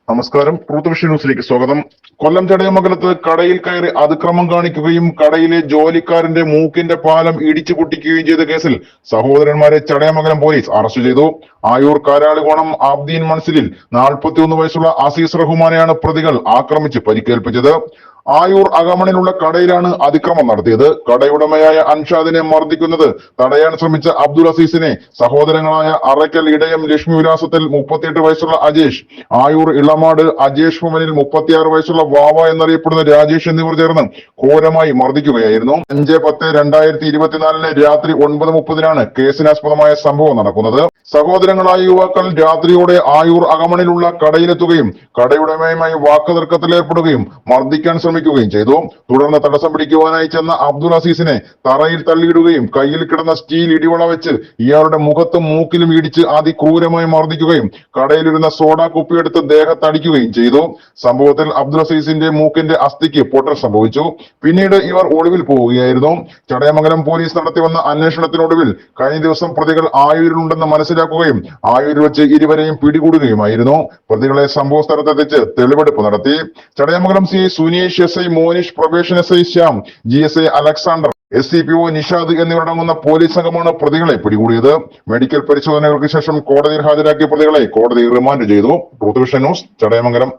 നമസ്കാരം. Truth vision ന്യൂസിലേക്ക് സ്വാഗതം. കൊല്ലം ചടയമംഗലത്ത് കടയിൽ കയറി അതിക്രമം കാണിക്കുകയും കടയിലെ ജോലിക്കാരന്റെ മൂക്കിന്റെ പാലം ഇടിച്ചു പൊട്ടിക്കുകയും ചെയ്ത കേസിൽ സഹോദരന്മാരെ ചടയമംഗലം പോലീസ് അറസ്റ്റ് ചെയ്തു. ആയൂർ കാരാളികോണം ആബ്ദീൻ മൻസിലിൽ 41 വയസ്സുള്ള അസീസ് റഹ്മാനെയാണ് പ്രതികൾ ആക്രമിച്ച് പരിക്കേൽപ്പിച്ചത്. ആയൂർ അകമണിലുള്ള കടയിലാണ് അതിക്രമം നടത്തിയത്. കടയുടമയായ അൻഷാദിനെ മർദ്ദിക്കുന്നത് തടയാൻ ശ്രമിച്ച അബ്ദുൾ അസീസിനെ സഹോദരങ്ങളായ അറയ്ക്കൽ ഇടയം ലക്ഷ്മി വിലാസത്തിൽ 38 വയസ്സുള്ള അജേഷ്, ആയൂർ ഇളമാട് അജേഷ് ഭവനിൽ 36 വയസ്സുള്ള വാവ എന്നറിയപ്പെടുന്ന രാജേഷ് എന്നിവർ ചേർന്ന് ഘോരമായി മർദ്ദിക്കുകയായിരുന്നു. 5/10/2024 രാത്രി 9:30 കേസിനാസ്പദമായ സംഭവം നടക്കുന്നത്. സഹോദരങ്ങളായ യുവാക്കൾ രാത്രിയോടെ ആയൂർ അകമണിലുള്ള കടയിലെത്തുകയും കടയുടമയുമായി വാക്കുതർക്കത്തിലേർപ്പെടുകയും മർദ്ദിക്കാൻ ശ്രമിക്കുകയും ചെയ്തു. തുടർന്ന് തടസ്സം പിടിക്കുവാനായി ചെന്ന അബ്ദുൾ അസീസിനെ തറയിൽ തള്ളിയിടുകയും കയ്യിൽ കിടന്ന സ്റ്റീൽ ഇടിവള വെച്ച് ഇയാളുടെ മുഖത്തും മൂക്കിലും ഇടിച്ച് അതിക്രൂരമായി മർദ്ദിക്കുകയും കടയിലിരുന്ന സോഡ കുപ്പിയെടുത്ത് ദേഹത്തടിക്കുകയും ചെയ്തു. സംഭവത്തിൽ അബ്ദുൾ അസീസിന്റെ മൂക്കിന്റെ അസ്ഥിക്ക് പൊട്ടൽ സംഭവിച്ചു. പിന്നീട് ഇവർ ഒളിവിൽ പോവുകയായിരുന്നു. ചടയമംഗലം പോലീസ് നടത്തിവന്ന അന്വേഷണത്തിനൊടുവിൽ കഴിഞ്ഞ ദിവസം പ്രതികൾ ആയൂരിലുണ്ടെന്ന് മനസ്സിലാക്കുകയും ആയൂരിൽ വെച്ച് ഇരുവരെയും പിടികൂടുകയുമായിരുന്നു. പ്രതികളെ സംഭവ സ്ഥലത്തെത്തിച്ച് തെളിവെടുപ്പ് നടത്തി. Chadayamangalam C Suneesh, SI Monish, probation SI Shyam, GSI Alexander, SCPO Nishad എന്നിവരടങ്ങുന്ന പോലീസ് സംഘമാണ് പ്രതികളെ പിടികൂടിയത്. മെഡിക്കൽ പരിശോധനകൾക്ക് ശേഷം കോടതിയിൽ ഹാജരാക്കിയ പ്രതികളെ കോടതി റിമാൻഡ് ചെയ്തു. Truth vision news, Chadayamangalam.